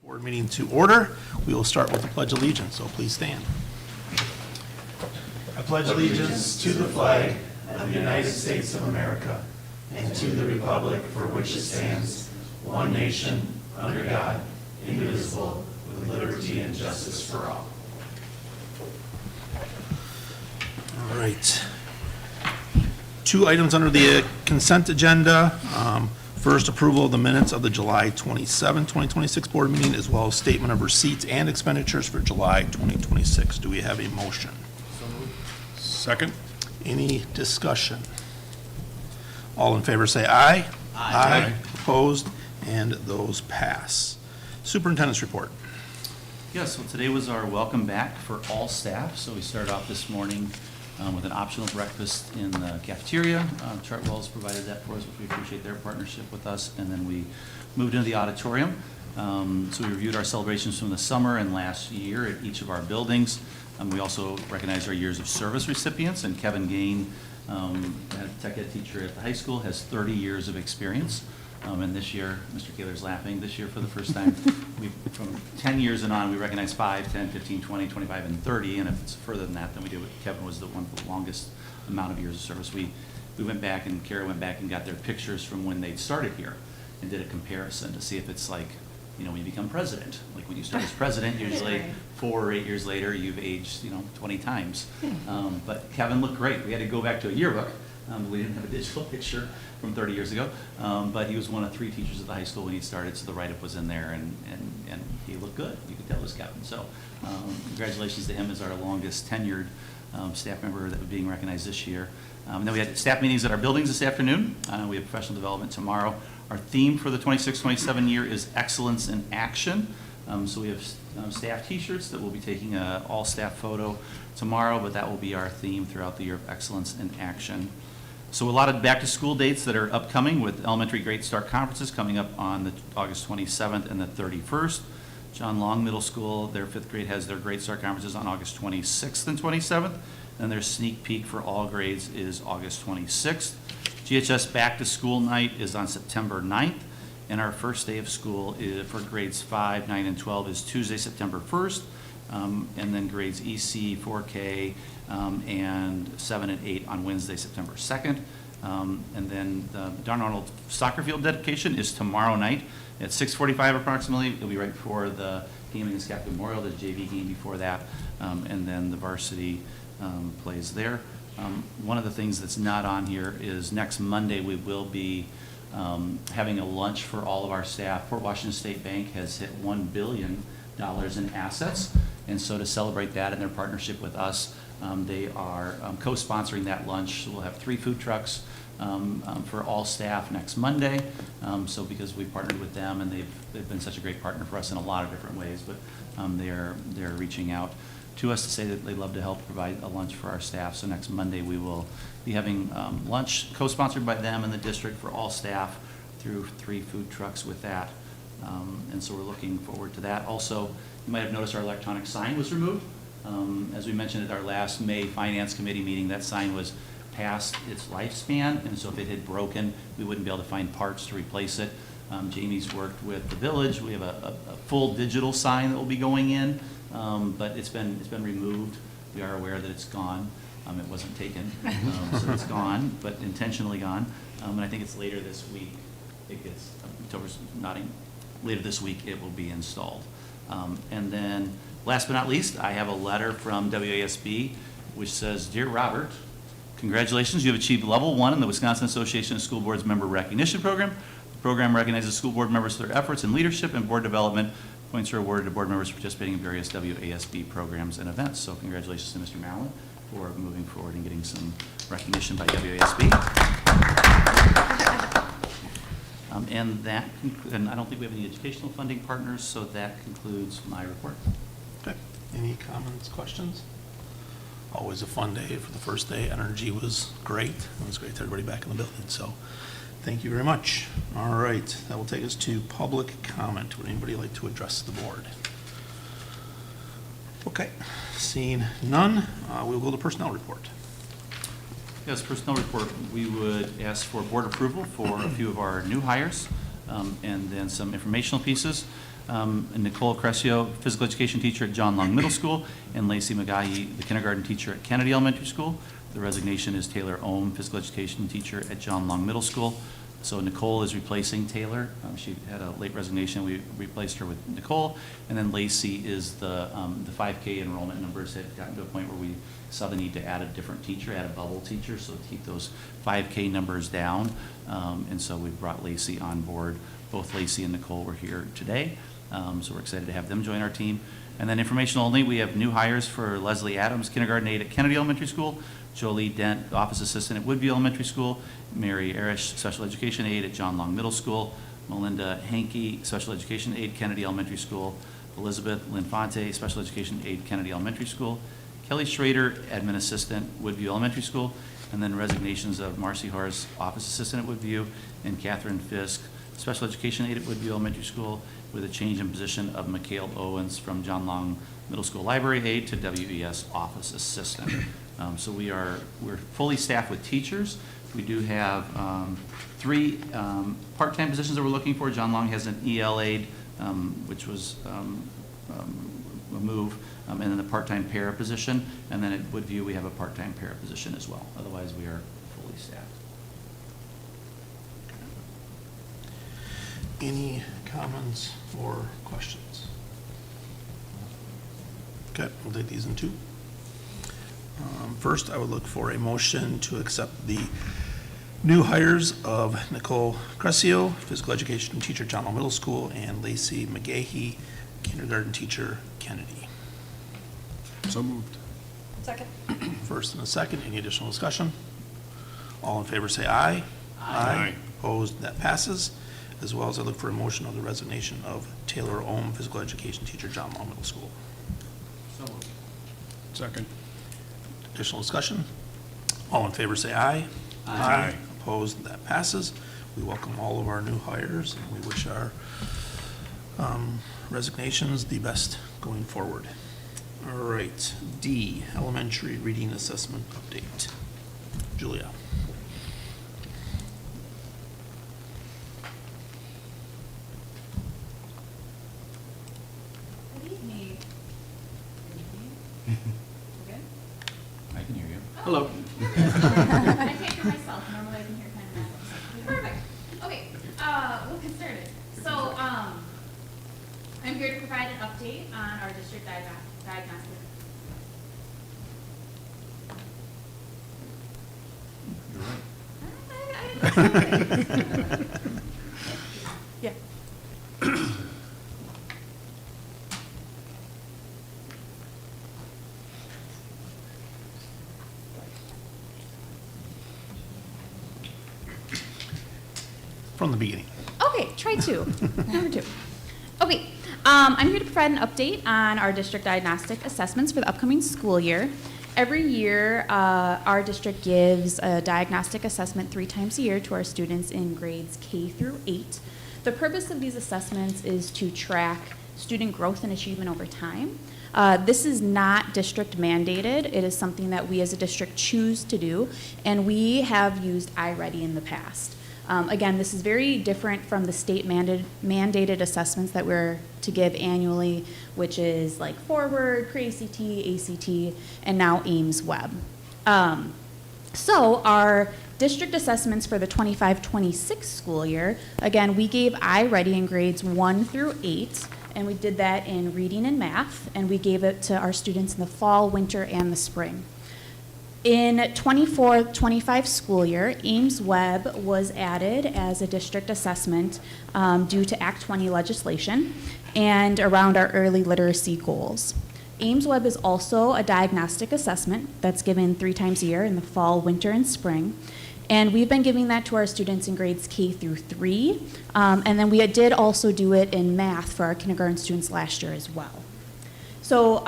Board meeting to order. We will start with the Pledge of Allegiance, so please stand. I pledge allegiance to the flag of the United States of America and to the republic for which it stands, one nation, under God, indivisible, with liberty and justice for all. All right. Two items under the consent agenda. First, approval of the minutes of the July 27, 2026 board meeting, as well as statement of receipts and expenditures for July 2026. Do we have a motion? So moved. Second. Any discussion? All in favor say aye. Aye. Opposed? And those pass. Superintendent's report. Yes, well, today was our welcome back for all staff. So we started off this morning with an optional breakfast in the cafeteria. Chartwell's provided that for us, which we appreciate their partnership with us. And then we moved into the auditorium. So we reviewed our celebrations from the summer and last year at each of our buildings. We also recognized our years of service recipients, and Kevin Gain, tech ed teacher at the high school, has 30 years of experience. And this year, Mr. Kaler's laughing, this year for the first time, from 10 years and on, we recognize 5, 10, 15, 20, 25, and 30. And if it's further than that, then we do it. Kevin was the one with the longest amount of years of service. We went back, and Kara went back and got their pictures from when they'd started here and did a comparison to see if it's like, you know, when you become president. Like when you start as president, usually 4 or 8 years later, you've aged, 20 times. But Kevin looked great. We had to go back to a yearbook. We didn't have a digital picture from 30 years ago, but he was one of 3 teachers at the high school when he started, so the write-up was in there, and he looked good. You could tell it was Kevin. So congratulations to him as our longest tenured staff member that was being recognized this year. And then we had staff meetings at our buildings this afternoon. We have professional development tomorrow. Our theme for the 26-27 year is Excellence in Action. So we have staff t-shirts that we'll be taking an all-staff photo tomorrow, but that will be our theme throughout the year of Excellence in Action. So a lot of back-to-school dates that are upcoming, with elementary Great Start conferences coming up on the August 27th and the 31st. John Long Middle School, their 5th grade, has their Great Start conferences on August 26th and 27th. And their sneak peek for all grades is August 26th. GHS back-to-school night is on September 9th. And our first day of school for grades 5, 9, and 12 is Tuesday, September 1st. And then grades EC, 4K, and 7 and 8 on Wednesday, September 2nd. And then the Darn Arnold soccer field dedication is tomorrow night at 6:45 approximately. It'll be right before the game against Captain Memorial, the JV game before that, and then the varsity plays there. One of the things that's not on here is next Monday we will be having a lunch for all of our staff. Port Washington State Bank has hit $1 billion in assets, and so to celebrate that and their partnership with us, they are co-sponsoring that lunch. So we'll have 3 food trucks for all staff next Monday. So because we partnered with them, and they've been such a great partner for us in a lot of different ways, but they're reaching out to us to say that they'd love to help provide a lunch for our staff. So next Monday we will be having lunch co-sponsored by them and the district for all staff through 3 food trucks with that. And so we're looking forward to that. Also, you might have noticed our electronic sign was removed. As we mentioned at our last May Finance Committee meeting, that sign was past its lifespan, and so if it had broken, we wouldn't be able to find parts to replace it. Jamie's worked with the village. We have a full digital sign that will be going in, but it's been removed. We are aware that it's gone. It wasn't taken, so it's gone, but intentionally gone. And I think it's later this week. It gets October's nodding. Later this week, it will be installed. And then, last but not least, I have a letter from WASB which says, "Dear Robert, congratulations, you have achieved level 1 in the Wisconsin Association of School Boards Member Recognition Program. The program recognizes school board members for their efforts in leadership and board development. Points are awarded to board members participating in various WASB programs and events." So congratulations to Mr. Mallon for moving forward and getting some recognition by WASB. And I don't think we have any educational funding partners, so that concludes my report. Okay. Any comments, questions? Always a fun day for the first day. Energy was great. It was great to everybody back in the building. So thank you very much. All right. That will take us to public comment. Would anybody like to address the board? Okay. Seeing none, we'll go to personnel report. Yes, personnel report. We would ask for board approval for a few of our new hires and then some informational pieces. and Nicole Crescio, physical education teacher at John Long Middle School, and Lacey McGahee, the kindergarten teacher at Kennedy Elementary School. The resignation is Taylor Ohm, physical education teacher at John Long Middle School. So Nicole is replacing Taylor. She had a late resignation. We replaced her with Nicole. And then Lacey is the 5K enrollment numbers had gotten to a point where we saw the need to add a different teacher, add a bubble teacher, so to keep those 5K numbers down. And so we brought Lacey on board. Both Lacey and Nicole were here today. So we're excited to have them join our team. And then informational only, we have new hires for Leslie Adams, kindergarten aide at Kennedy Elementary School, Jolie Dent, office assistant at Woodview Elementary School, Mary Arish, special education aide at John Long Middle School, Melinda Hankey, special education aide, Kennedy Elementary School, Elizabeth Linfante, special education aide, Kennedy Elementary School, Kelly Schrader, admin assistant, Woodview Elementary School, and then resignations of Marcy Horace, office assistant at Woodview, and Catherine Fisk, special education aide at Woodview Elementary School, with a change in position of Mikhail Owens from John Long Middle School library aide to WES office assistant. So we're fully staffed with teachers. We do have 3 part-time positions that we're looking for. John Long has an EL aide, which was a move, and then the part-time para position. And then at Woodview, we have a part-time para position as well. Otherwise, we are fully staffed. Any comments or questions? Okay, we'll take these in 2. First, I would look for a motion to accept the new hires of Nicole Crescio, physical education teacher, John Long Middle School, and Lacey McGahee, kindergarten teacher, Kennedy. So moved. Second. First and a second, any additional discussion? All in favor say aye. Aye. Opposed, that passes. As well as I look for a motion of the resignation of Taylor Ohm, physical education teacher, John Long Middle School. So moved. Second. Additional discussion? All in favor say aye. Aye. Opposed, that passes. We welcome all of our new hires, and we wish our resignations the best going forward. All right, D, elementary reading assessment update. Julia. Good evening. Good? I can hear you. Hello. I can't hear myself. Normally I can hear kind of myself. Perfect. Okay, we'll get started. So, I'm here to provide an update on our district diagnostic. You're right. Yeah. From the beginning. Okay, try 2. Number 2. Okay, I'm here to provide an update on our district diagnostic assessments for the upcoming school year. Every year, our district gives a diagnostic assessment 3 times a year to our students in grades K through 8. The purpose of these assessments is to track student growth and achievement over time. This is not district mandated. It is something that we as a district choose to do, and we have used iReady in the past. Again, this is very different from the state mandated assessments that we're to give annually, which is like Forward, Pre-ACT, ACT, and now Ames Web. So our district assessments for the 25-26 school year, again, we gave iReady in grades 1 through 8, and we did that in reading and math, and we gave it to our students in the fall, winter, and the spring. In 24-25 school year, Ames Web was added as a district assessment due to Act 20 legislation and around our early literacy goals. Ames Web is also a diagnostic assessment that's given 3 times a year in the fall, winter, and spring. And we've been giving that to our students in grades K through 3. And then we did also do it in math for our kindergarten students last year as well. So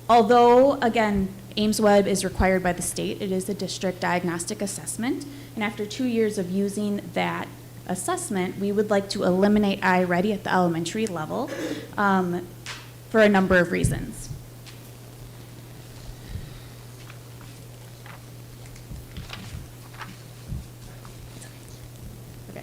although, again, Ames Web is required by the state, it is a district diagnostic assessment. And after 2 years of using that assessment, we would like to eliminate iReady at the elementary level for a number of reasons. Okay,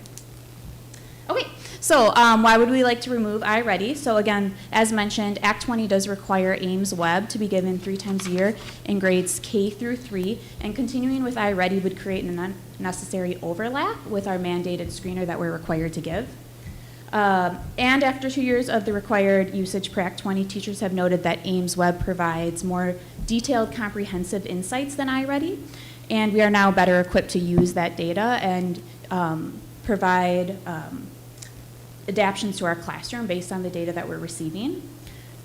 So why would we like to remove iReady? So again, as mentioned, Act 20 does require Ames Web to be given 3 times a year in grades K through 3, and continuing with iReady would create an unnecessary overlap with our mandated screener that we're required to give. And after 2 years of the required usage per Act 20, teachers have noted that Ames Web provides more detailed, comprehensive insights than iReady, and we are now better equipped to use that data and provide adaptions to our classroom based on the data that we're receiving.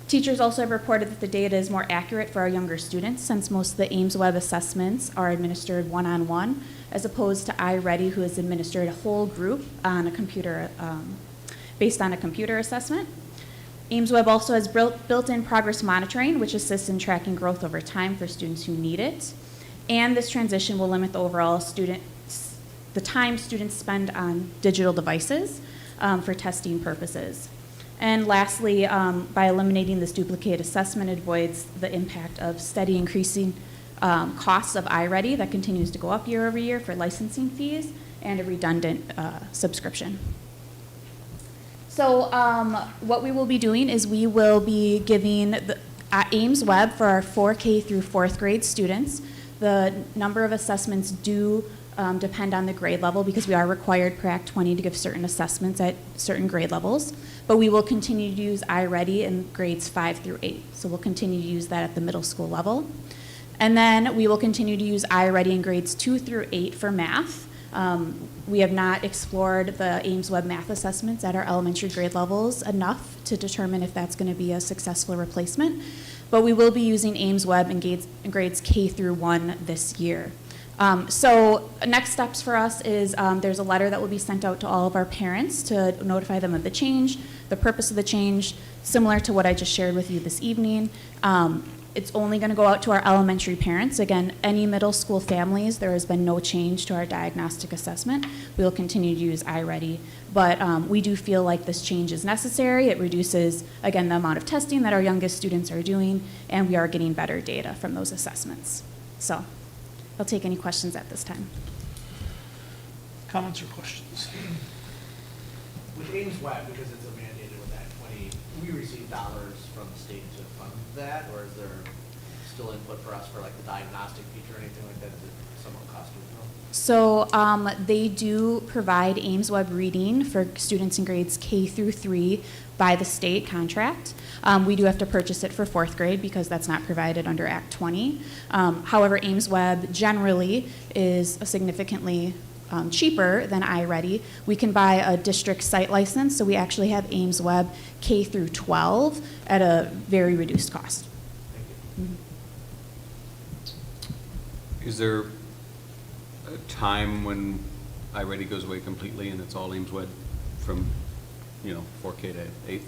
Teachers also have reported that the data is more accurate for our younger students, since most of the Ames Web assessments are administered one-on-one, as opposed to iReady, who is administered a whole group on a computer, based on a computer assessment. Ames Web also has built-in progress monitoring, which assists in tracking growth over time for students who need it. And this transition will limit the overall the time students spend on digital devices for testing purposes. And lastly, by eliminating this duplicate assessment, it avoids the impact of steady increasing costs of iReady that continues to go up year over year for licensing fees and a redundant subscription. So what we will be doing is we will be giving the Ames Web for our 4K through 4th grade students. The number of assessments do depend on the grade level, because we are required per Act 20 to give certain assessments at certain grade levels. But we will continue to use iReady in grades 5 through 8. So we'll continue to use that at the middle school level. And then we will continue to use iReady in grades 2 through 8 for math. We have not explored the Ames Web math assessments at our elementary grade levels enough to determine if that's going to be a successful replacement. But we will be using Ames Web in grades K through 1 this year. So next steps for us is there's a letter that will be sent out to all of our parents to notify them of the change, the purpose of the change, similar to what I just shared with you this evening. It's only going to go out to our elementary parents. Again, any middle school families, there has been no change to our diagnostic assessment. We will continue to use iReady, but we do feel like this change is necessary. It reduces, again, the amount of testing that our youngest students are doing, and we are getting better data from those assessments. So I'll take any questions at this time. Comments or questions? With Ames Web, because it's a mandated with Act 20, do we receive dollars from the state to fund that, or is there still input for us for like the diagnostic feature or anything like that? Is it somewhat cost neutral? So they do provide Ames Web reading for students in grades K through 3 by the state contract. We do have to purchase it for 4th grade because that's not provided under Act 20. However, Ames Web generally is a significantly cheaper than iReady. We can buy a district site license, so we actually have Ames Web K through 12 at a very reduced cost. Thank you. Is there a time when iReady goes away completely and it's all Ames Web from, 4K to 8?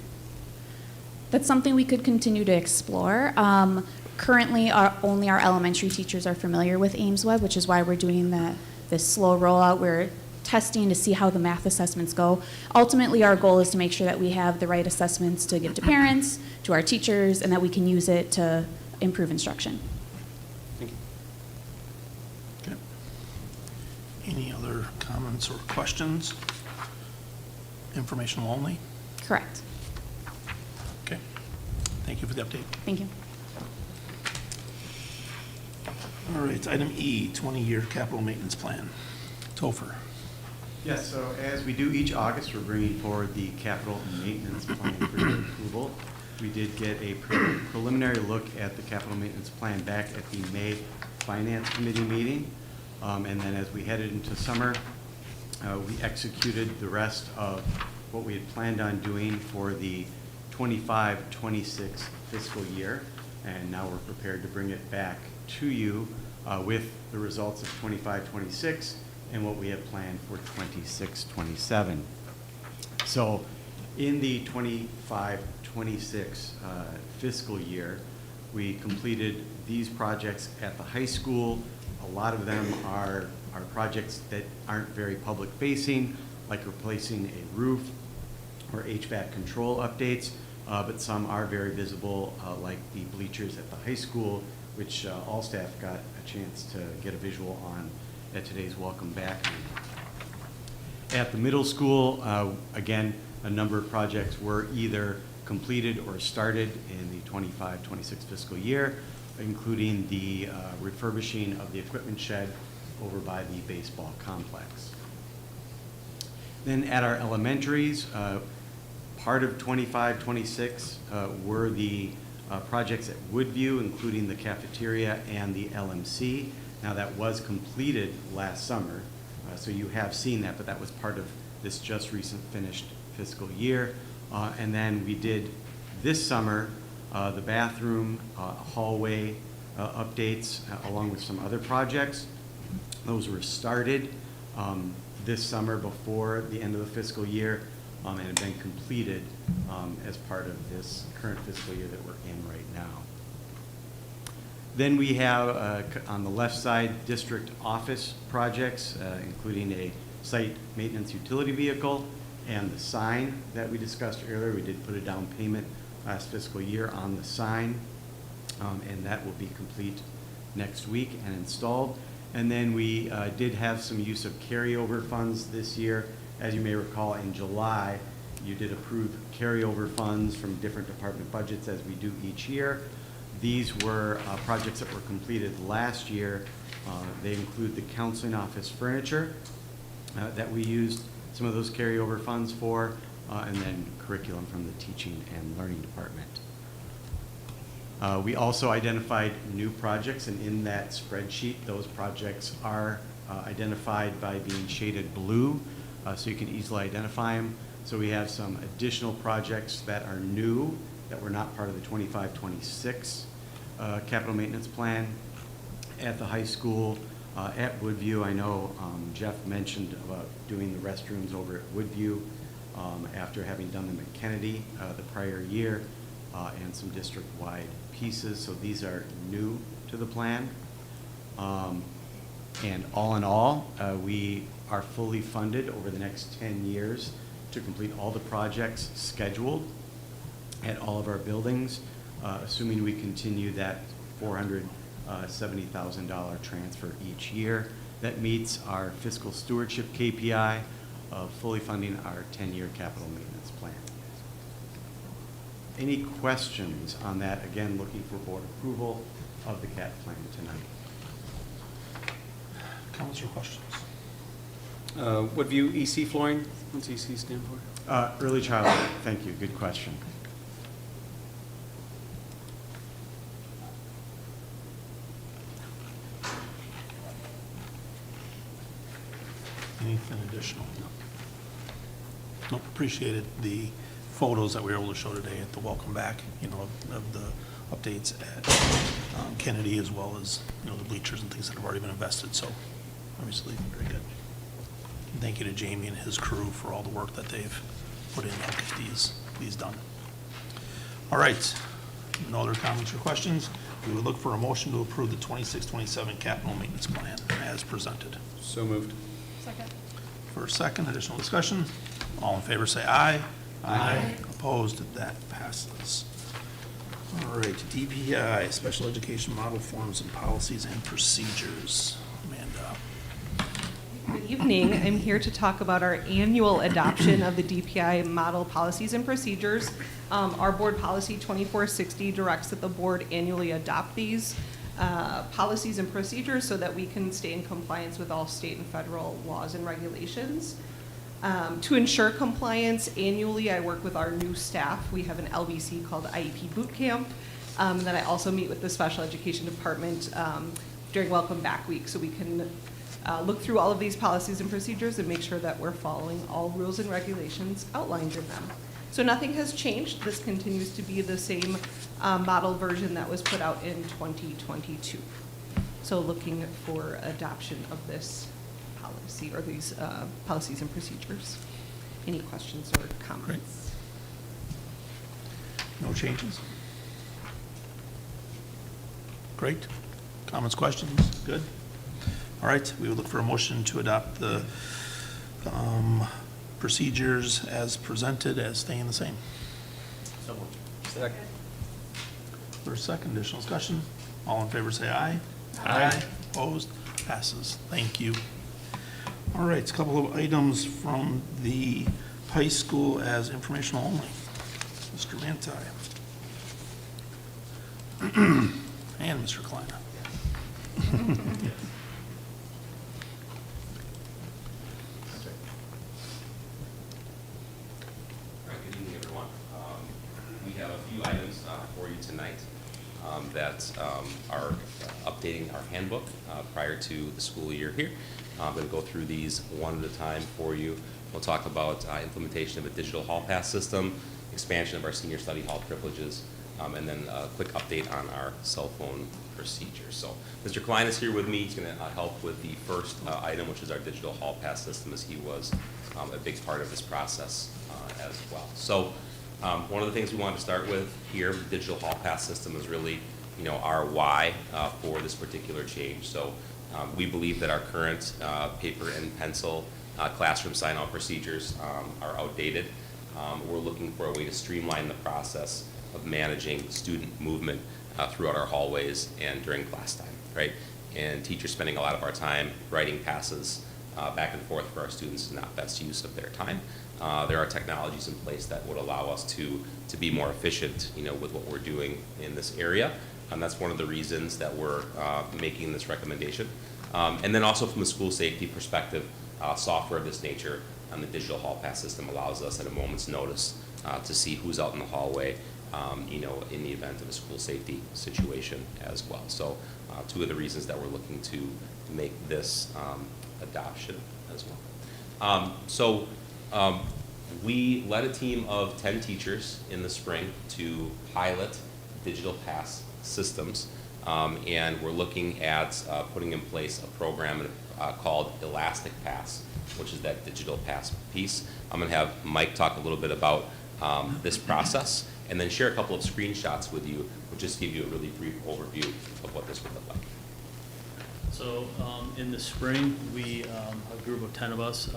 That's something we could continue to explore. Currently, only our elementary teachers are familiar with Ames Web, which is why we're doing this slow rollout. We're testing to see how the math assessments go. Ultimately, our goal is to make sure that we have the right assessments to give to parents, to our teachers, and that we can use it to improve instruction. Thank you. Okay. Any other comments or questions? Informational only? Correct. Okay. Thank you for the update. Thank you. All right, item E, 20-year capital maintenance plan. Topher. Yes, so as we do each August, we're bringing forward the capital maintenance plan for your approval. We did get a preliminary look at the capital maintenance plan back at the May Finance Committee meeting. And then as we headed into summer, we executed the rest of what we had planned on doing for the 25-26 fiscal year. And now we're prepared to bring it back to you with the results of 25-26 and what we have planned for 26-27. So in the 25-26 fiscal year, we completed these projects at the high school. A lot of them are projects that aren't very public facing, like replacing a roof or HVAC control updates, but some are very visible, like the bleachers at the high school, which all staff got a chance to get a visual on at today's Welcome Back meeting. At the middle school, again, a number of projects were either completed or started in the 25-26 fiscal year, including the refurbishing of the equipment shed over by the baseball complex. Then at our elementaries, part of 25-26 were the projects at Woodview, including the cafeteria and the LMC. Now, that was completed last summer, so you have seen that, but that was part of this just recent finished fiscal year. And then we did this summer the bathroom, hallway updates, along with some other projects. Those were started this summer before the end of the fiscal year and have been completed as part of this current fiscal year that we're in right now. Then we have, on the left side, district office projects, including a site maintenance utility vehicle and the sign that we discussed earlier. We did put a down payment last fiscal year on the sign, and that will be complete next week and installed. And then we did have some use of carryover funds this year. As you may recall, in July, you did approve carryover funds from different department budgets, as we do each year. These were projects that were completed last year. They include the counseling office furniture that we used some of those carryover funds for, and then curriculum from the teaching and learning department. We also identified new projects, and in that spreadsheet, those projects are identified by being shaded blue, so you can easily identify them. So we have some additional projects that are new, that were not part of the 25-26 capital maintenance plan at the high school. At Woodview, I know Jeff mentioned about doing the restrooms over at Woodview after having done them at Kennedy the prior year, and some district-wide pieces. So these are new to the plan. And all in all, we are fully funded over the next 10 years to complete all the projects scheduled at all of our buildings, assuming we continue that $470,000 transfer each year. That meets our fiscal stewardship KPI of fully funding our 10-year capital maintenance plan. Any questions on that? Again, looking for board approval of the CAT plan tonight. Comments or questions? Woodview EC flooring, what's EC stand for? Early childhood, thank you, good question. Anything additional? No. Nope, appreciated the photos that we were able to show today at the welcome back, of the updates at Kennedy, as well as, the bleachers and things that have already been invested, so obviously very good. And thank you to Jamie and his crew for all the work that they've put in to get these done. All right, no other comments or questions. We would look for a motion to approve the 26-27 capital maintenance plan as presented. So moved. Second. First, second, additional discussion. All in favor, say aye. Aye. Opposed, that passes. All right, DPI, Special Education Model Forms and Policies and Procedures. Amanda. Good evening. I'm here to talk about our annual adoption of the DPI model policies and procedures. Our board policy 2460 directs that the board annually adopt these policies and procedures so that we can stay in compliance with all state and federal laws and regulations. To ensure compliance, annually I work with our new staff. We have an LBC called IEP Boot Camp. And then I also meet with the special education department during Welcome Back Week so we can look through all of these policies and procedures and make sure that we're following all rules and regulations outlined in them. So nothing has changed. This continues to be the same model version that was put out in 2022. So looking for adoption of this policy or these policies and procedures. Any questions or comments? No changes? Great. Comments, questions? Good. All right, we would look for a motion to adopt the procedures as presented as staying the same. So moved. Second. First, second, additional discussion. All in favor, say aye. Aye. Opposed? Passes. Thank you. All right, a couple of items from the high school as informational only. Mr. Manti. And Mr. Klein. All right, good evening, everyone. We have a few items for you tonight that are updating our handbook prior to the school year here. I'm going to go through these one at a time for you. We'll talk about implementation of a digital hall pass system, expansion of our senior study hall privileges, and then a quick update on our cell phone procedure. So Mr. Klein is here with me. He's going to help with the first item, which is our digital hall pass system, as he was a big part of this process as well. So one of the things we want to start with here, the digital hall pass system, is really, our why for this particular change. So we believe that our current paper and pencil classroom sign-out procedures are outdated. We're looking for a way to streamline the process of managing student movement throughout our hallways and during class time, right? And teachers spending a lot of our time writing passes back and forth for our students is not best use of their time. There are technologies in place that would allow us to be more efficient, with what we're doing in this area. And that's one of the reasons that we're making this recommendation. And then also from a school safety perspective, software of this nature and the digital hall pass system allows us at a moment's notice to see who's out in the hallway, in the event of a school safety situation as well. So two of the reasons that we're looking to make this adoption as well. We led a team of 10 teachers in the spring to pilot digital pass systems, and we're looking at putting in place a program called Elastic Pass, which is that digital pass piece. I'm going to have Mike talk a little bit about this process and then share a couple of screenshots with you, which just give you a really brief overview of what this would look like. So in the spring, we, a group of 10 of us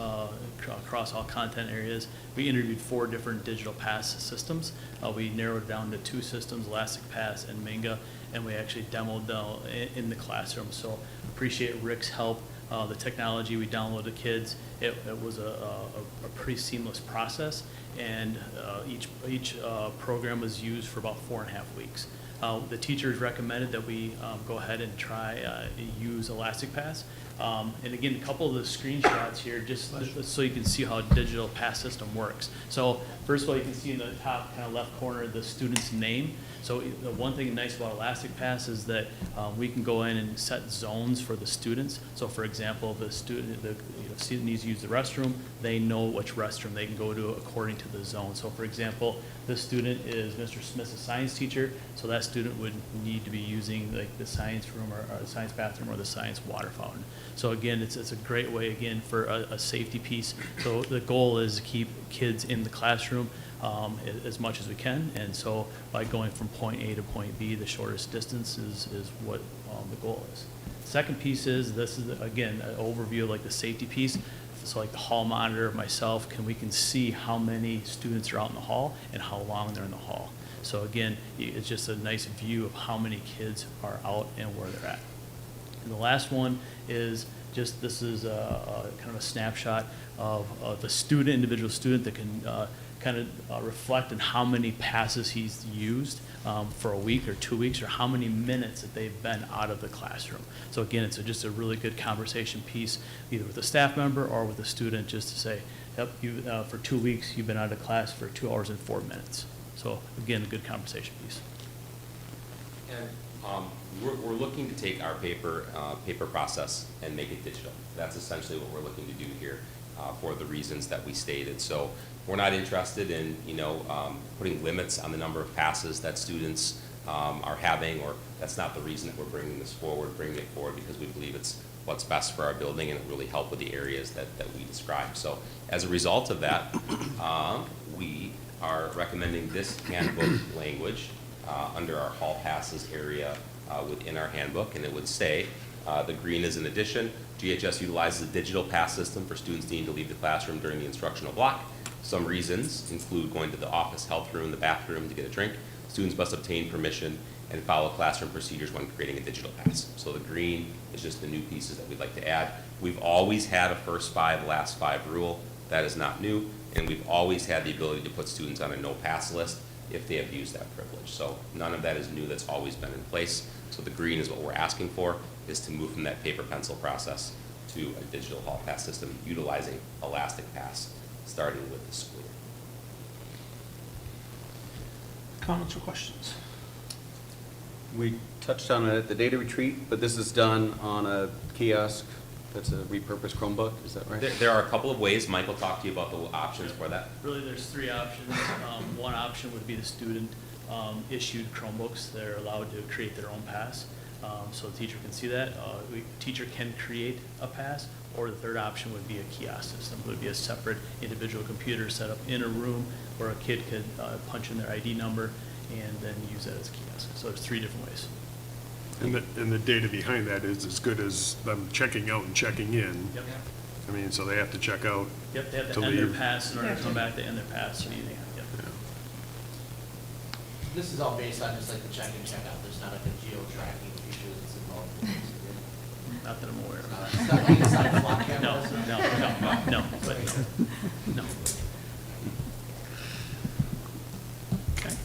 across all content areas, we interviewed 4 different digital pass systems. We narrowed it down to 2 systems, Elastic Pass and Minga, and we actually demoed them in the classroom. So appreciate Rick's help. The technology we downloaded to kids, it was a pretty seamless process, and each program was used for about 4.5 weeks. The teachers recommended that we go ahead and try use Elastic Pass. And again, a couple of the screenshots here, just so you can see how a digital pass system works. So first of all, you can see in the top kind of left corner the student's name. So the one thing nice about Elastic Pass is that we can go in and set zones for the students. So for example, if the student needs to use the restroom, they know which restroom they can go to according to the zone. So for example, this student is Mr. Smith's science teacher, so that student would need to be using like the science room or the science bathroom or the science water fountain. So again, it's a great way, again, for a safety piece. So the goal is to keep kids in the classroom as much as we can, and so by going from point A to point B, the shortest distance is what the goal is. Second piece is, this is, again, an overview of like the safety piece. So like the hall monitor, myself, we can see how many students are out in the hall and how long they're in the hall. So again, it's just a nice view of how many kids are out and where they're at. And the last one is just, this is a kind of a snapshot of the student, individual student, that can kind of reflect on how many passes he's used for a week or 2 weeks, or how many minutes that they've been out of the classroom. So again, it's just a really good conversation piece, either with a staff member or with a student, just to say, yep, you for 2 weeks you've been out of class for 2 hours and 4 minutes. So again, a good conversation piece. And we're looking to take our paper process and make it digital. That's essentially what we're looking to do here for the reasons that we stated. So we're not interested in putting limits on the number of passes that students are having, or that's not the reason that we're bringing this forward. Bringing it forward because we believe it's what's best for our building and it really help with the areas that we described. So as a result of that, we are recommending this handbook language under our hall passes area within our handbook, and it would say, the green is an addition. GHS utilizes a digital pass system for students needing to leave the classroom during the instructional block. Some reasons include going to the office, health room, the bathroom to get a drink. Students must obtain permission and follow classroom procedures when creating a digital pass. So the green is just the new pieces that we'd like to add. We've always had a first 5, last 5 rule. That is not new. and we've always had the ability to put students on a no-pass list if they abuse that privilege. So none of that is new, that's always been in place. So the green is what we're asking for, is to move from that paper pencil process to a digital hall pass system utilizing Elastic Pass, starting with the school year. Comments or questions? We touched on it at the data retreat, but this is done on a kiosk that's a repurposed Chromebook, is that right? There are a couple of ways. Mike will talk to you about the options for that. Really, there's three options. One option would be the student issued Chromebooks. They're allowed to create their own pass. So the teacher can see that. Teacher can create a pass, or the third option would be a kiosk system. It would be a separate individual computer set up in a room where a kid could punch in their ID number and then use that as a kiosk. So there's three different ways. And the data behind that is as good as them checking out and checking in. Yep. I mean, so they have to check out. Yep, they have to to end their leave. pass in order to come back to end their pass. So yep. This is all based on just like the check and check out. There's not like a geo-tracking feature that's involved in this. Not that I'm aware It's of. not- it's not like it's not flock No, cameras. no, but no.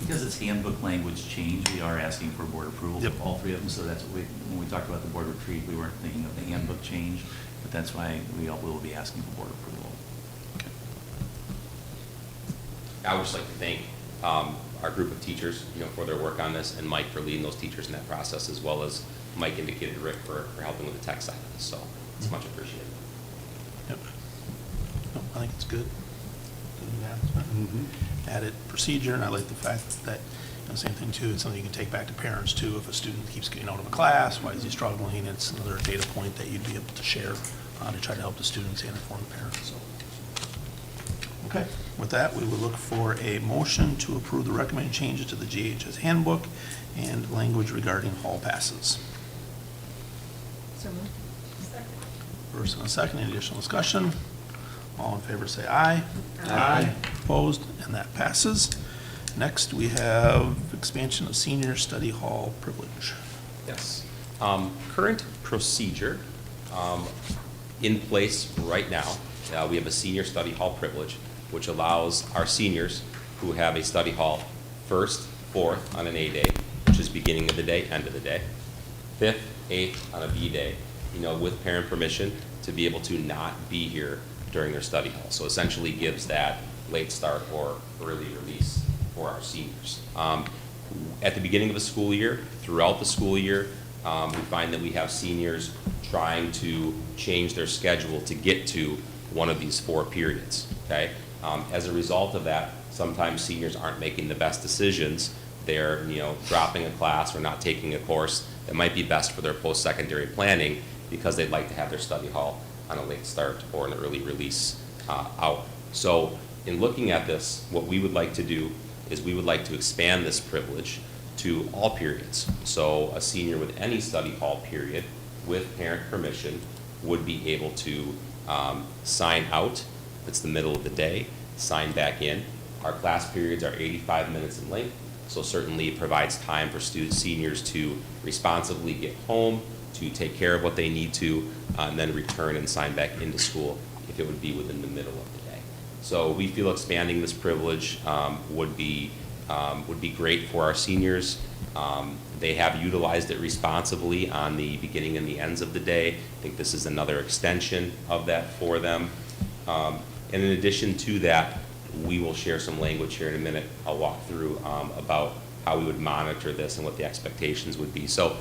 Because it's handbook language change, we are asking for board approval Yep. of all three of them, so that's what when we talked about the board retreat, we weren't thinking of the handbook change, but that's why we will be asking for board approval. I would just like to thank our group of teachers, for their work on this, and Mike for leading those teachers in that process, as well as Mike indicated Rick for helping with the tech side of this. So it's much appreciated. Yep. No, I think it's good. Good announcement. Added procedure, and I like the fact that, same thing too, it's something you can take back to parents too. If a student keeps getting out of a class, why is he struggling? It's another data point that you'd be able to share to try to help the students and inform the parents, so. Okay, with that, we will look for a motion to approve the recommended changes to the GHS handbook and language regarding hall passes. First and a second, any additional discussion? All in favor say aye. Aye. Opposed, and that passes. Next, we have expansion of senior study hall privilege. Yes. Current procedure in place right now, we have a senior study hall privilege, which allows our seniors who have a study hall first, fourth on an A day, which is beginning of the day, end of the day, fifth, eighth on a B day, with parent permission to be able to not be here during their study hall. So essentially gives that late start or early release for our seniors. At the beginning of the school year, throughout the school year, we find that we have seniors trying to change their schedule to get to one of these 4 periods, okay? As a result of that, sometimes seniors aren't making the best decisions. They're, dropping a class or not taking a course that might be best for their post-secondary planning because they'd like to have their study hall on a late start or an early release hour. So in looking at this, what we would like to do is we would like to expand this privilege to all periods. So a senior with any study hall period with parent permission would be able to sign out if it's the middle of the day, sign back in. Our class periods are 85 minutes in length, so certainly it provides time for seniors to responsibly get home, to take care of what they need to, and then return and sign back into school if it would be within the middle of the day. So we feel expanding this privilege would be great for our seniors. They have utilized it responsibly on the beginning and the ends of the day. I think this is another extension of that for them. And in addition to that, we will share some language here in a minute. I'll walk through about how we would monitor this and what the expectations would be. So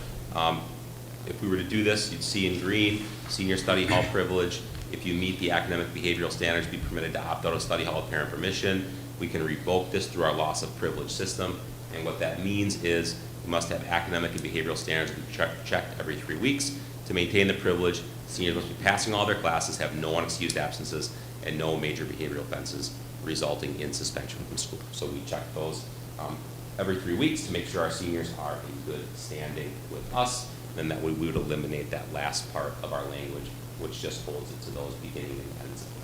if we were to do this, you'd see in green, senior study hall privilege. If you meet the academic behavioral standards, be permitted to opt out of study hall with parent permission. We can revoke this through our loss of privilege system. And what that means is we must have academic and behavioral standards checked every 3 weeks. To maintain the privilege, seniors must be passing all their classes, have no unexcused absences, and no major behavioral offenses resulting in suspension from school. So we check those every 3 weeks to make sure our seniors are in good standing with us, and that we would eliminate that last part of our language, which just holds it to those beginning and ends of the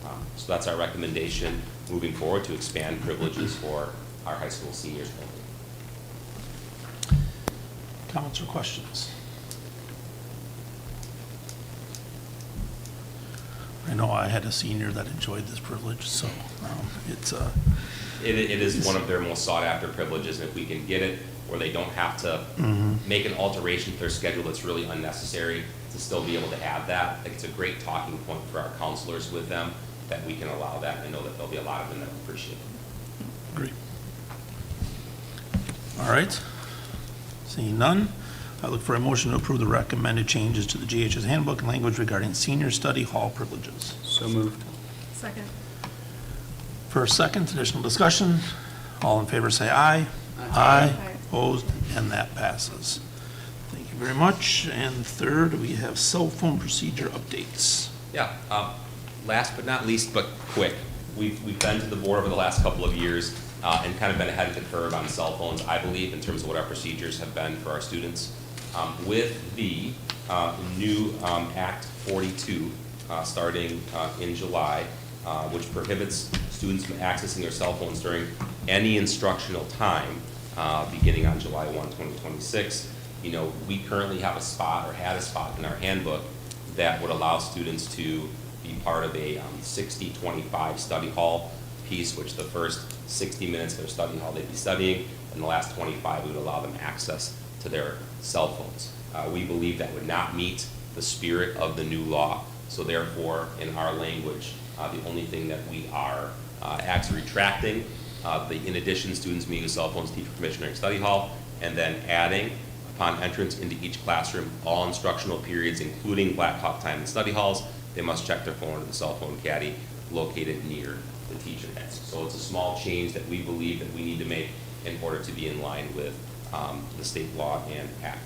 day. So that's our recommendation moving forward, to expand privileges for our high school seniors only. Comments or questions? I know I had a senior that enjoyed this privilege, so it's, It is one of their most sought-after privileges, and if we can get it where they don't have to make an alteration to their schedule that's really unnecessary, to still be able to have that, like, it's a great talking point for our counselors with them, that we can allow that, and I know that there'll be a lot of them that appreciate it. great. All right. Seeing none, I look for a motion to approve the recommended changes to the GHS handbook and language regarding senior study hall privileges. So moved. Second. First, second, additional discussion. All in favor say aye. Aye. Opposed, and that passes. Thank you very much. And third, we have cell phone procedure updates. Yeah, last but not least, but quick, we've been to the board over the last couple of years and kind of been ahead of the curve on cell phones, I believe, in terms of what our procedures have been for our students. With the new Act 42 starting in July, which prohibits students from accessing their cell phones during any instructional time beginning on July 1, 2026. You know, we currently have a spot, or had a spot in our handbook, that would allow students to be part of a 60-25 study hall piece, which the first 60 minutes of their study hall they'd be studying, and the last 25 we would allow them access to their cell phones. We believe that would not meet the spirit of the new law, so therefore, in our language, the only thing that we are actually retracting, in addition, students may use cell phones, teacher permission during study hall, and then adding, upon entrance into each classroom, all instructional periods, including Black Hawk time in study halls, they must check their phone with the cell phone caddy located near the teacher desk. So it's a small change that we believe that we need to make in order to be in line with the state law and Act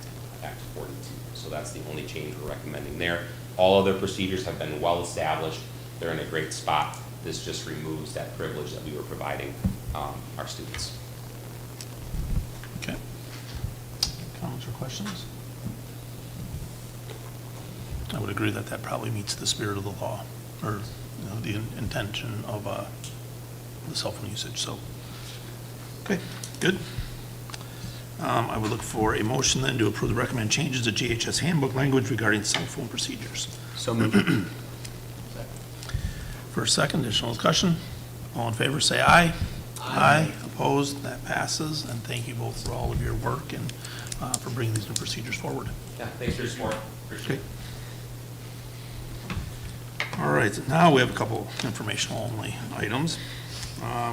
42. So that's the only change we're recommending there. All other procedures have been well established. They're in a great spot. This just removes that privilege that we were providing our students. Okay. Comments or questions? I would agree that that probably meets the spirit of the law, or the intention of the cell phone usage, so. Okay, good. I would look for a motion then to approve the recommended changes to GHS handbook language regarding cell phone procedures. So moved. First, second, additional discussion. All in favor, say aye. Aye. Opposed, that passes, and thank you both for all of your work and for bringing these new procedures forward. Yeah, thanks for your support. Appreciate Okay. it. All right, now we have a couple informational only items.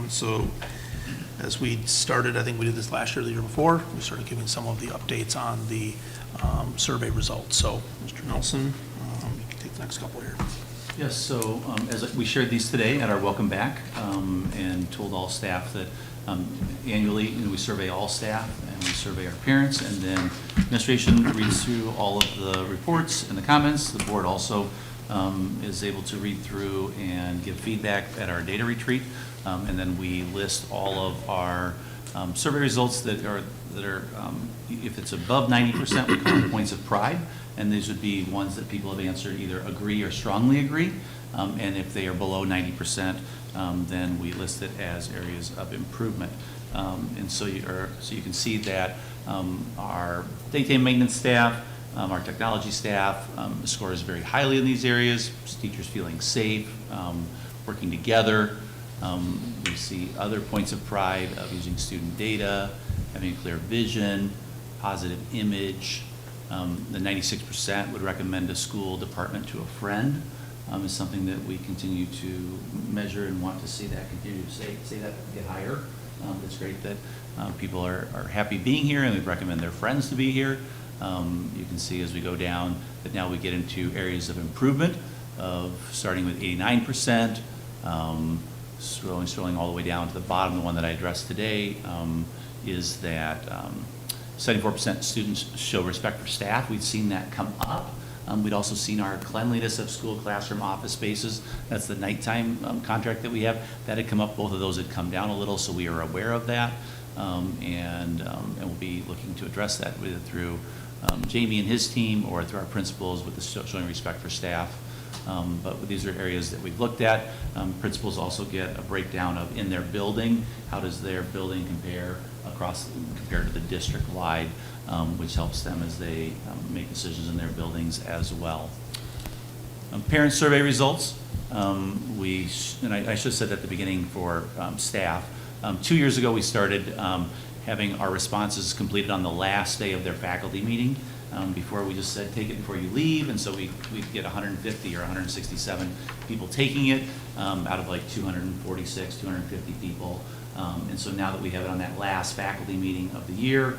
So as we started, I think we did this last year or the year before, we started giving some of the updates on the survey results. So Mr. Nelson, you can take the next couple here. Yes, so as we shared these today at our welcome back and told all staff that annually we survey all staff and we survey our parents, and then administration reads through all of the reports and the comments. The board also is able to read through and give feedback at our data retreat, and then we list all of our survey results that are if it's above 90%, we call them points of pride, and these would be ones that people have answered either agree or strongly agree, and if they are below 90%, then we list it as areas of improvement. And so you can see that our daytime maintenance staff, our technology staff scores very highly in these areas. Teachers feeling safe, working together. We see other points of pride of using student data, having a clear vision, positive image. The 96% would recommend a school department to a friend is something that we continue to measure and want to see that continue to say that get higher. It's great that people are happy being here and we recommend their friends to be here. You can see as we go down that now we get into areas of improvement of starting with 89%, scrolling all the way down to the bottom. The one that I addressed today is that 74% students show respect for staff. We've seen that come up. We'd also seen our cleanliness of school, classroom, office spaces. That's the nighttime contract that we have. That had come up. Both of those had come down a little, so we are aware of that. And we'll be looking to address that either through Jamie and his team or through our principals with the showing respect for staff. But these are areas that we've looked at. Principals also get a breakdown of in their building, how does their building compare compared to the Parent survey results, and I should have said at the beginning for staff, 2 years ago, we started having our responses completed on the last day of their faculty meeting. Before we just said, take it before you leave, and so we'd get 150 or 167 people taking it out of like 246, 250 people. And so now that we have it on that last faculty meeting of the year,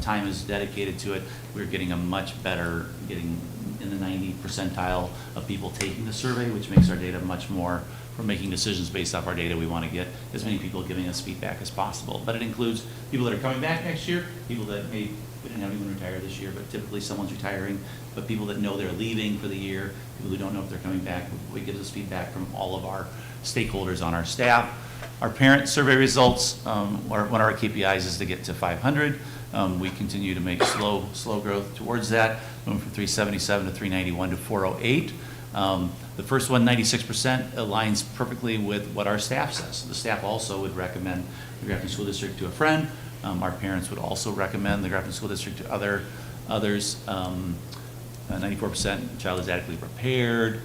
time is dedicated to it, we're getting a much better, getting in the 90 percentile of people taking the survey, which makes our data much more, for making decisions based off our data, we want to get as many people giving us feedback as possible. But it includes people that are coming back next year, people that we didn't have anyone retire this year, but typically someone's retiring, but people that know they're leaving for the year, people who don't know if they're coming back, we get this feedback from all of our stakeholders on our staff. Our parent survey results, one of our KPIs is to get to 500. We continue to make slow growth towards that, moving from 377 to 391 to 408. The first one, 96%, aligns perfectly with what our staff says. The staff also would recommend the Grafton School District to a friend. Our parents would also recommend the Grafton School District to others. 94% child is adequately prepared,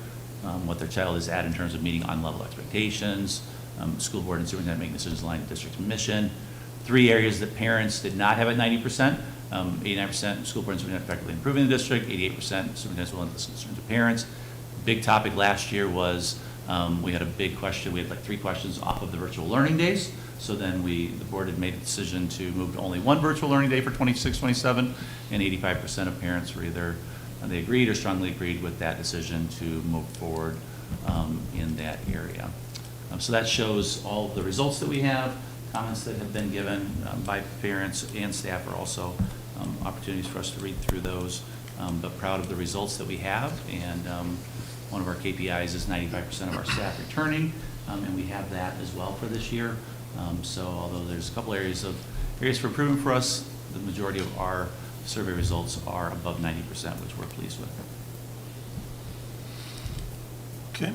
what their child is at in terms of meeting on-level expectations, school board and superintendent making decisions aligned with district's mission. 3 areas that parents did not have at 90%, 89% school board and superintendent effectively improving the district, 88% superintendent's willing to listen to parents. Big topic last year was we had a big question. We had like 3 questions off of the virtual learning days. So then the board had made a decision to move to only 1 virtual learning day for 26, 27, and 85% of parents were either they agreed or strongly agreed with that decision to move forward in that area. So that shows all the results that we have. Comments that have been given by parents and staff are also opportunities for us to read through those, but proud of the results that we have. And one of our KPIs is 95% of our staff returning, and we have that as well for this year. So although there's a couple areas for improvement for us, the majority of our survey results are above 90%, which we're pleased with. Okay.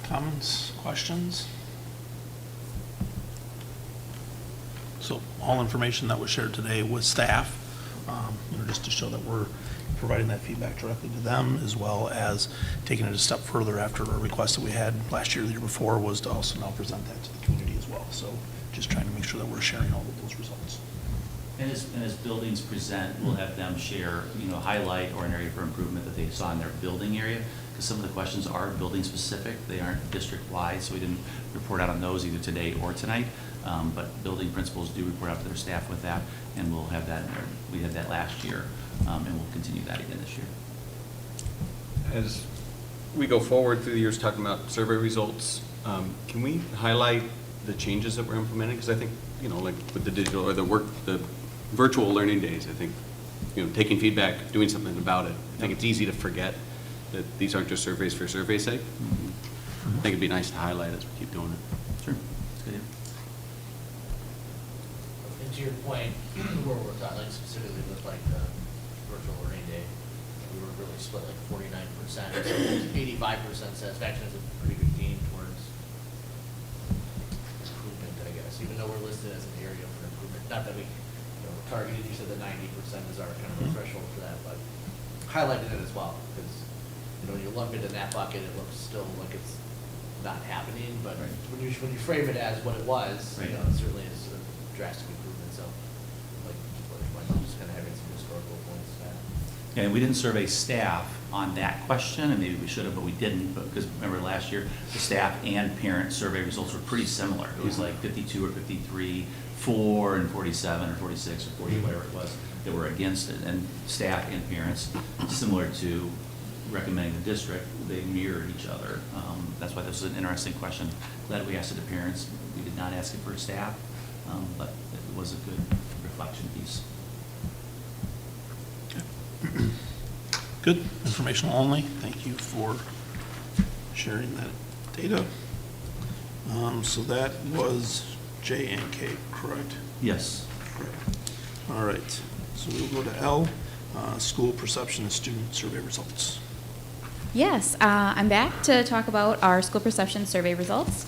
Comments, questions? So all information that was shared today with staff, just to show that we're providing that feedback directly to them, as well as taking it a step further after a request that we had last year, the year before, was to also now present that to the community as well. So just trying to make sure that we're sharing all of those results. And as buildings present, we'll have them share, highlight or an area for improvement that they saw in their building area, because some of the questions are building specific. They aren't district-wide, so we didn't report out on those either today or tonight. But building principals do report out to their staff with that, and we'll have that. We had that last year, and we'll continue that again this year. As we go forward through the years talking about survey results, can we highlight the changes that we're implementing? Because I think, like with the digital or the virtual learning days, I think, taking feedback, doing something about it. I think it's easy to forget that these aren't just surveys for survey's sake. I think it'd be nice to highlight as we keep doing it. Sure. That's good. And to your point, where we're talking, like specifically with like the virtual learning day, we were really split like 49%, 85% satisfaction is a pretty good gain towards improvement, I guess, even though we're listed as an area for improvement. Not that we, we're targeted, you said the 90% is our kind of threshold for that, but highlighted it as well, because, when you lump it in that bucket, it looks still like it's not happening, but Right. when you frame it as what it was, Right. it certainly is a drastic improvement, so, like just kind of having some historical points to that. Yeah, and we didn't survey staff on that question, and maybe we should have, but we didn't, because remember last year, the staff and parent survey results were pretty similar. It was like 52 or 53, 4 and 47 or 46 or 40, whatever it was, that were against it. And staff and parents, similar to recommending the district, they mirrored each other. That's why this was an interesting question. Glad we asked it to parents. We did not ask it for staff, but it was a good reflection piece. Good, informational only. Thank you for sharing that data. So that was J and K, correct? Yes. Correct. All right, so we'll go to L, school perception and student survey results. Yes, I'm back to talk about our school perception survey results.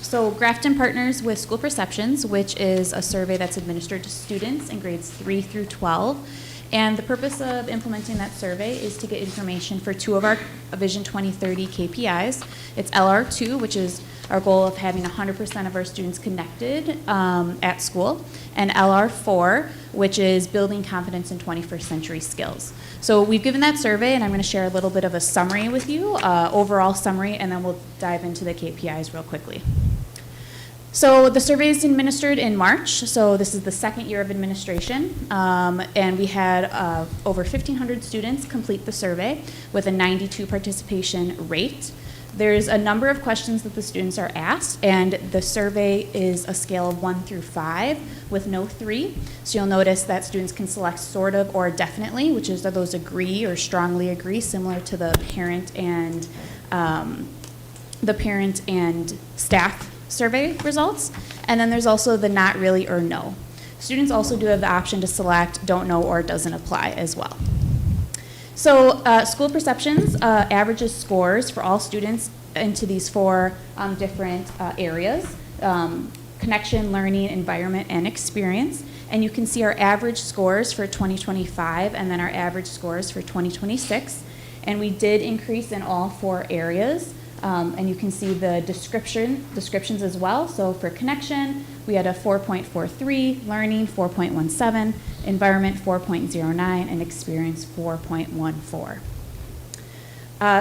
So Grafton partners with School Perceptions, which is a survey that's administered to students in grades 3 through 12. And the purpose of implementing that survey is to get information for two of our Vision 2030 KPIs. It's LR2, which is our goal of having 100% of our students connected at school, and LR4, which is building confidence in 21st century skills. So we've given that survey, and I'm going to share a little bit of a summary with you, overall summary, and then we'll dive into the KPIs real quickly. So the survey is administered in March, so this is the second year of administration, and we had over 1,500 students complete the survey with a 92 participation rate. There's a number of questions that the students are asked, and the survey is a scale of 1 through 5 with no 3. So you'll notice that students can select sort of or definitely, which is those agree or strongly agree, similar to the parent and staff survey results. And then there's also the not really or no. Students also do have the option to select don't know or doesn't apply as well. So school perceptions averages scores for all students into these four different areas: connection, learning, environment, and experience. And you can see our average scores for 2025 and then our average scores for 2026. And we did increase in all four areas. And you can see the descriptions as well. So for connection, we had a 4.43, learning 4.17, environment 4.09, and experience 4.14.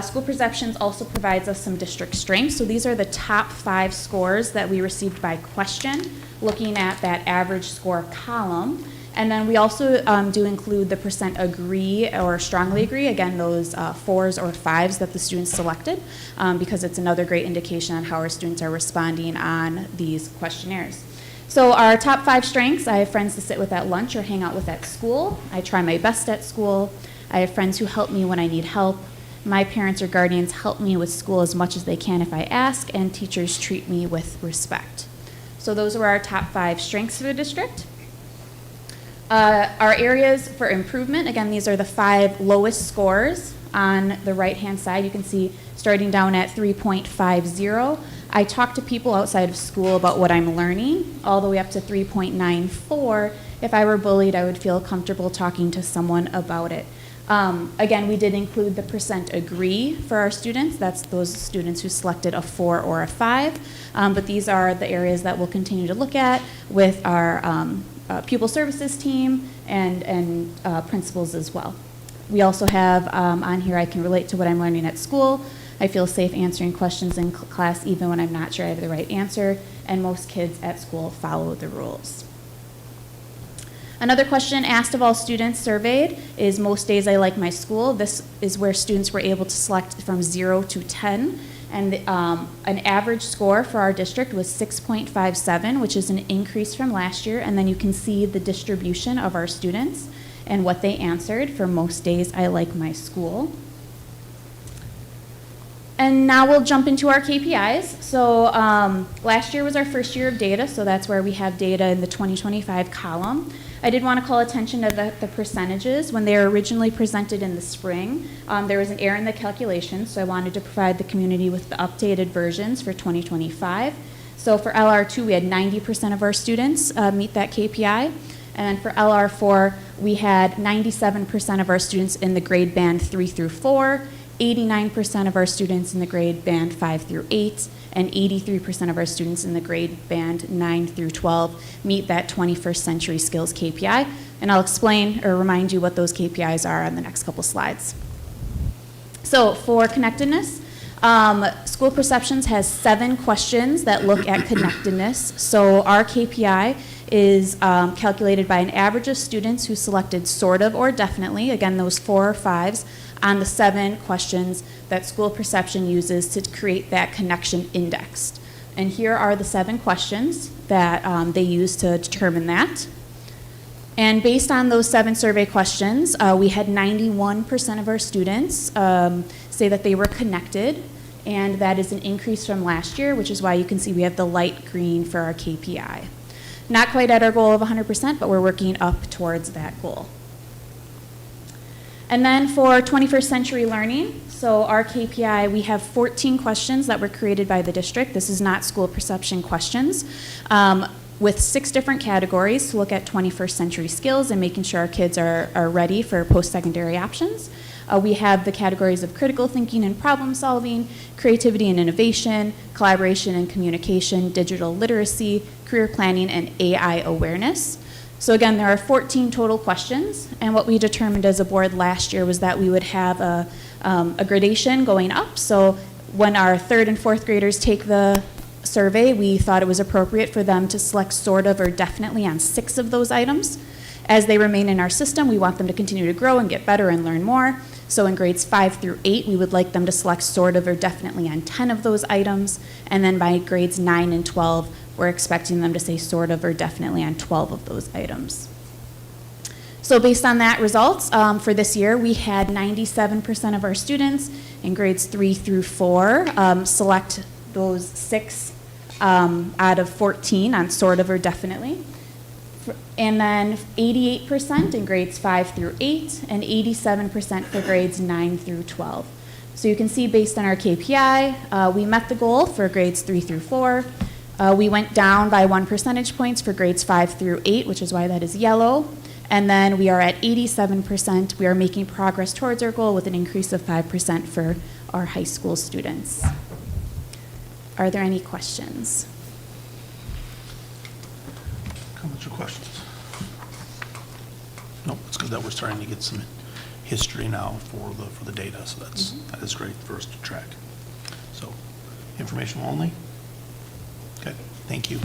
School perceptions also provides us some district strengths. So these are the top 5 scores that we received by question, looking at that average score column. And then we also do include the percent agree or strongly agree, again, those 4s or 5s that the students selected, because it's another great indication on how our students are responding on these questionnaires. So our top 5 strengths: I have friends to sit with at lunch or hang out with at school. I try my best at school. I have friends who help me when I need help. My parents or guardians help me with school as much as they can if I ask, and teachers treat me with respect. So those are our top 5 strengths for the district. Our areas for improvement, again, these are the 5 lowest scores on the right-hand side. You can see starting down at 3.50. I talk to people outside of school about what I'm learning, all the way up to 3.94. If I were bullied, I would feel comfortable talking to someone about it. Again, we did include the percent agree for our students. That's those students who selected a 4 or a 5. But these are the areas that we'll continue to look at with our pupil services team and principals as well. We also have on here, I can relate to what I'm learning at school. I feel safe answering questions in class even when I'm not sure I have the right answer, and most kids at school follow the rules. Another question asked of all students surveyed is most days I like my school. This is where students were able to select from 0 to 10. And an average score for our district was 6.57, which is an increase from last year. And then you can see the distribution of our students and what they answered for most days I like my school. And now we'll jump into our KPIs. So last year was our first year of data, so that's where we have data in the 2025 column. I did want to call attention to the percentages. When they were originally presented in the spring, there was an error in the calculation, so I wanted to provide the community with the updated versions for 2025. So for LR2, we had 90% of our students meet that KPI. And for LR4, we had 97% of our students in the grade band 3 through 4, 89% of our students in the grade band 5 through 8, and 83% of our students in the grade band 9 through 12 meet that 21st century skills KPI. And I'll explain or remind you what those KPIs are on the next couple slides. So for connectedness, School Perceptions has 7 questions that look at connectedness. So our KPI is calculated by an average of students who selected sort of or definitely, again, those 4 or 5s, on the 7 questions that School Perception uses to create that connection index. And here are the 7 questions that they use to determine that. And based on those 7 survey questions, we had 91% of our students say that they were connected, and that is an increase from last year, which is why you can see we have the light green for our KPI. Not quite at our goal of 100%, but we're working up towards that goal. And then for 21st century learning, so our KPI, we have 14 questions that were created by the district. This is not School Perception questions. with 6 different categories to look at 21st century skills and making sure our kids are ready for post-secondary options. We have the categories of critical thinking and problem solving, creativity and innovation, collaboration and communication, digital literacy, career planning, and AI awareness. So again, there are 14 total questions, and what we determined as a board last year was that we would have a gradation going up. So when our 3rd and 4th graders take the survey, we thought it was appropriate for them to select sort of or definitely on 6 of those items. As they remain in our system, we want them to continue to grow and get better and learn more. So in grades 5 through 8, we would like them to select sort of or definitely on 10 of those items. And then by grades 9 and 12, we're expecting them to say sort of or definitely on 12 of those items. So based on that results, for this year, we had 97% of our students in grades 3 through 4 select those 6 out of 14 on sort of or definitely. And then 88% in grades 5 through 8 and 87% for grades 9 through 12. So you can see based on our KPI, we met the goal for grades 3 through 4. We went down by 1 percentage points for grades 5 through 8, which is why that is yellow. And then we are at 87%. We are making progress towards our goal with an increase of 5% for our high school students. Are there any questions? Comments or questions? No, it's good that we're starting to get some history now for the data, so that is great for us to track. So, informational only? Okay, thank you.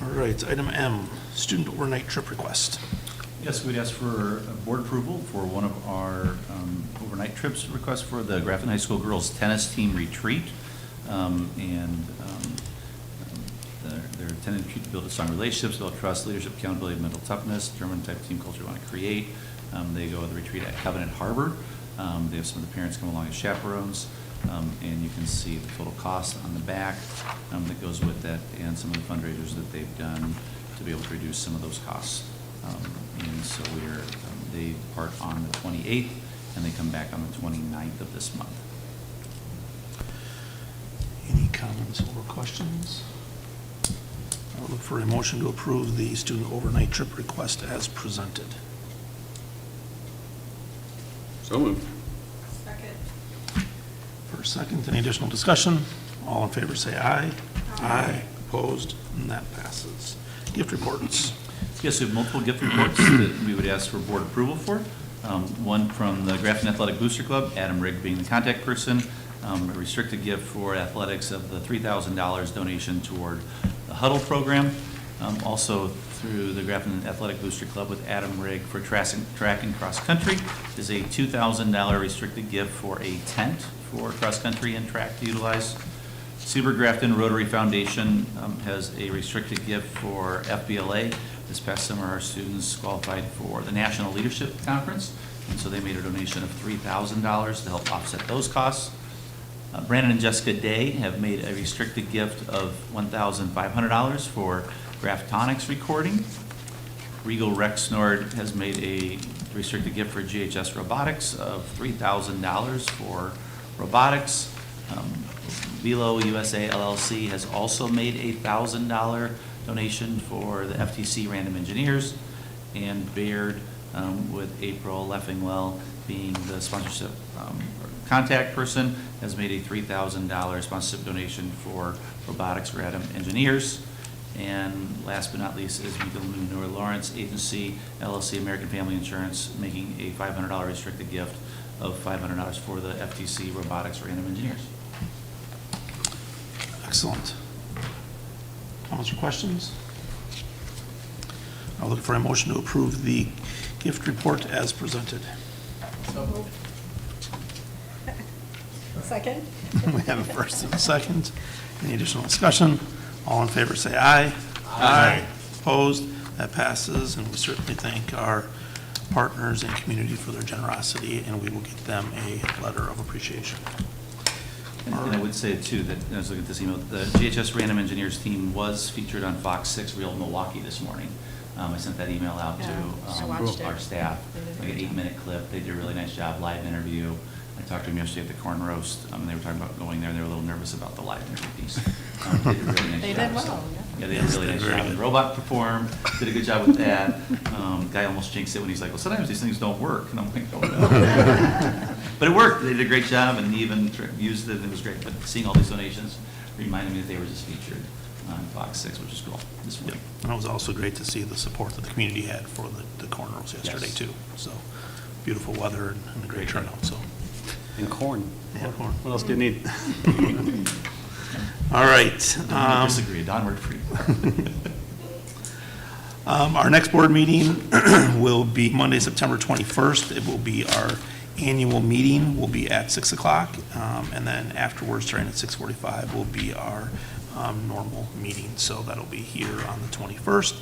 All right, item M, student overnight trip request. Yes, we'd ask for board approval for one of our overnight trips requests for the Grafton High School girls tennis team retreat. Their intended to build strong relationships, build trust, leadership, accountability, mental toughness, determine the type of team culture we want to create. They go to the retreat at Covenant Harbor. They have some of the parents come along as chaperones, and you can see the total cost on the back that goes with that, and some of the fundraisers that they've done to be able to reduce some of those costs. And so they depart on the 28th, and they come back on the 29th of this month. Any comments or questions? I'll look for a motion to approve the student overnight trip request as presented. So moved. For a second, any additional discussion? All in favor say aye. Aye. Opposed? And that passes. Gift reports. Yes, we have multiple gift reports that we would ask for board approval for. One from the Grafton Athletic Booster Club, Adam Rigg being the contact person. A restricted gift for athletics of the $3,000 donation toward the Huddle program. Also through the Grafton Athletic Booster Club with Adam Rigg for track and cross country is a $2,000 restricted gift for a tent for cross country and track to utilize. Seaberg Grafton Rotary Foundation has a restricted gift for FBLA. This past summer, our students qualified for the National Leadership Conference, and so they made a donation of $3,000 to help offset those costs. Brandon and Jessica Day have made a restricted gift of $1,500 for Graftonics recording. Regal Rexnord has made a restricted gift for GHS Robotics of $3,000 for robotics. Velo USA LLC has also made a $1,000 donation for the FTC Random Engineers, and Baird with April Leffingwell being the sponsorship contact person has made a $3,000 sponsorship donation for robotics Random Engineers. And last but not least is Miguel Lawrence Agency LLC American Family Insurance making a $500 restricted gift of $500 for the FTC Robotics Random Engineers. Excellent. Comments or questions? I'll look for a motion to approve the gift report as presented. So moved. Second? We have a first and a second. Any additional discussion? All in favor say aye. Aye. Opposed? That passes, and we certainly thank our partners and community for their generosity, and we will get them a letter of appreciation. And I would say too that, I was looking at this email, the GHS Random Engineers team was featured on Fox 6 Real Milwaukee this morning. I sent that email out Yeah, I to watched our it. staff, They did a like an good job. 8-minute clip. They did a really nice job, live interview. I talked to them yesterday at the corn roast, and they were talking about going there, and they were a little nervous about the live interview piece. They did a really nice They job, did well, so- yeah. Yeah, they did a really nice job. The robot performed, did a good job with that. Guy almost jinxed it when he's like, well, sometimes these things don't work, and I'm like, oh, no. But it worked, they did a great job, and he even used it, and it was great. But seeing all these donations reminded me that they were just featured on Fox 6, which is cool this morning. And it was also great to see the support that the community had for the corn roast yesterday, Yes. too. So, beautiful weather and a great turnout, so. And corn. Yeah, corn. What else do you need? All right. Don't disagree, Don worked for you. Our next board meeting will be Monday, September 21st. It will be our annual meeting, will be at 6 o'clock. And then afterwards, starting at 6:45, will be our normal meeting. So that'll be here on the 21st.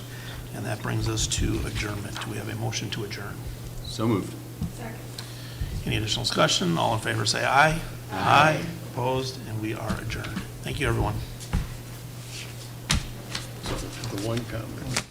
And that brings us to adjournment. Do we have a motion to adjourn? So moved. Any additional discussion? All in favor, say aye. Aye. Opposed? And we are adjourned. Thank you, everyone. So, the one comment.